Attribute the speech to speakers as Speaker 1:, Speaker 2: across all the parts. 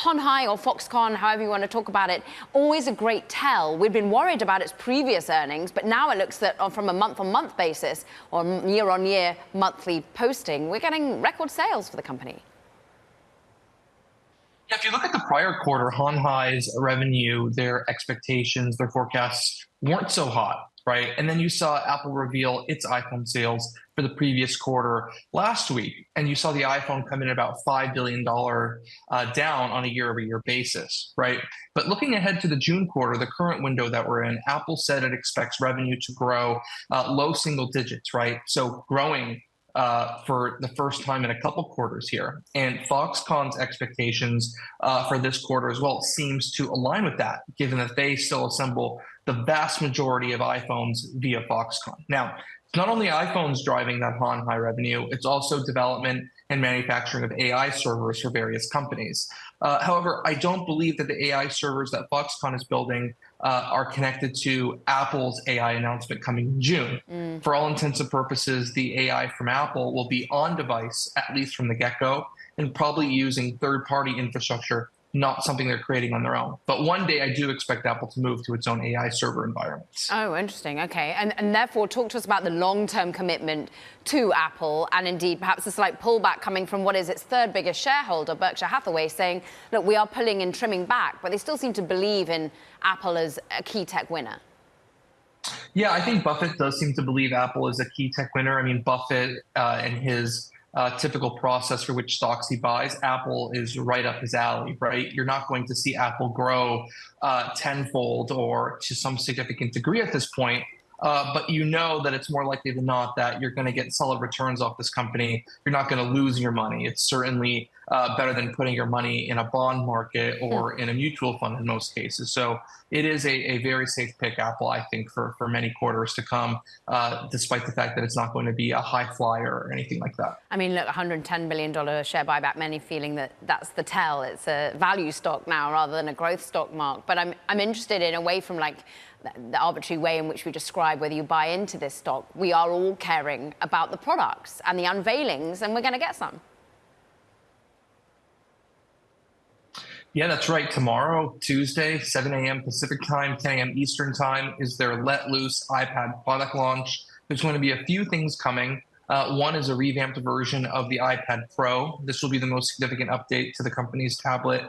Speaker 1: Hon Hai or Foxconn, however you want to talk about it, always a great tell. We've been worried about its previous earnings, but now it looks that from a month-on-month basis or year-on-year monthly posting, we're getting record sales for the company.
Speaker 2: Yeah, if you look at the prior quarter, Hon Hai's revenue, their expectations, their forecasts weren't so hot, right? And then you saw Apple reveal its iPhone sales for the previous quarter last week, and you saw the iPhone come in about $5 billion down on a year-over-year basis, right? But looking ahead to the June quarter, the current window that we're in, Apple said it expects revenue to grow low single digits, right? So growing for the first time in a couple quarters here. And Foxconn's expectations for this quarter as well seems to align with that, given that they still assemble the vast majority of iPhones via Foxconn. Now, it's not only iPhones driving that Hon Hai revenue, it's also development and manufacturing of AI servers for various companies. However, I don't believe that the AI servers that Foxconn is building are connected to Apple's AI announcement coming in June. For all intents and purposes, the AI from Apple will be on device, at least from the get-go, and probably using third-party infrastructure, not something they're creating on their own. But one day I do expect Apple to move to its own AI server environments.
Speaker 1: Oh, interesting. Okay. And therefore, talk to us about the long-term commitment to Apple and indeed perhaps a slight pullback coming from what is its third biggest shareholder, Berkshire Hathaway, saying, look, we are pulling and trimming back, but they still seem to believe in Apple as a key tech winner.
Speaker 2: Yeah, I think Buffett does seem to believe Apple is a key tech winner. I mean, Buffett and his typical process for which stocks he buys, Apple is right up his alley, right? You're not going to see Apple grow tenfold or to some significant degree at this point, but you know that it's more likely than not that you're going to get solid returns off this company. You're not going to lose your money. It's certainly better than putting your money in a bond market or in a mutual fund in most cases. So it is a very safe pick, Apple, I think, for many quarters to come, despite the fact that it's not going to be a high flyer or anything like that.
Speaker 1: I mean, look, $110 billion share buyback, many feeling that that's the tell. It's a value stock now rather than a growth stock, Mark. But I'm interested in, away from like the arbitrary way in which we describe whether you buy into this stock, we are all caring about the products and the unveilings, and we're going to get some.
Speaker 2: Yeah, that's right. Tomorrow, Tuesday, 7 a.m. Pacific time, 10 a.m. Eastern time, is their Let Loose iPad product launch. There's going to be a few things coming. One is a revamped version of the iPad Pro. This will be the most significant update to the company's tablet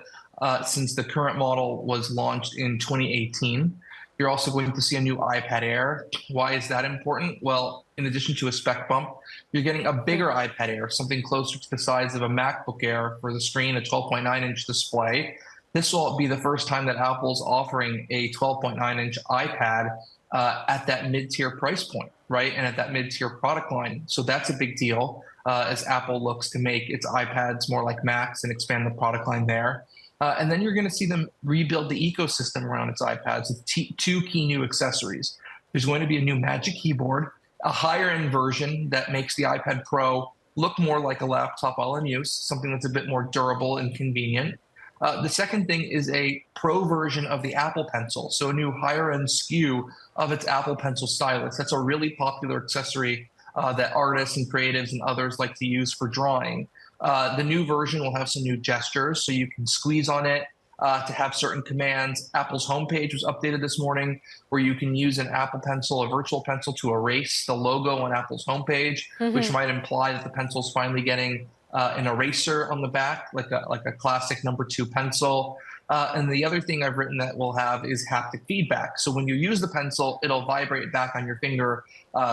Speaker 2: since the current model was launched in 2018. You're also going to see a new iPad Air. Why is that important? Well, in addition to a spec bump, you're getting a bigger iPad Air, something closer to the size of a MacBook Air for the screen, a 12.9-inch display. This will be the first time that Apple's offering a 12.9-inch iPad at that mid-tier price point, right? And at that mid-tier product line. So that's a big deal as Apple looks to make its iPads more like Macs and expand the product line there. And then you're going to see them rebuild the ecosystem around its iPads with two key new accessories. There's going to be a new Magic Keyboard, a higher-end version that makes the iPad Pro look more like a laptop while in use, something that's a bit more durable and convenient. The second thing is a Pro version of the Apple Pencil, so a new higher-end SKU of its Apple Pencil stylus. That's a really popular accessory that artists and creatives and others like to use for drawing. The new version will have some new gestures, so you can squeeze on it to have certain commands. Apple's homepage was updated this morning, where you can use an Apple Pencil, a virtual pencil, to erase the logo on Apple's homepage, which might imply that the pencil's finally getting an eraser on the back, like a classic number 2 pencil. And the other thing I've written that we'll have is haptic feedback. So when you use the pencil, it'll vibrate back on your finger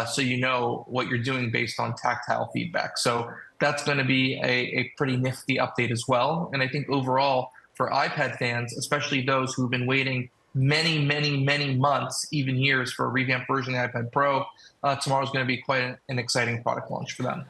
Speaker 2: so you know what you're doing based on tactile feedback. So that's going to be a pretty nifty update as well. And I think overall, for iPad fans, especially those who've been waiting many, many, many months, even years, for a revamped version of the iPad Pro, tomorrow's going to be quite an exciting product launch for them.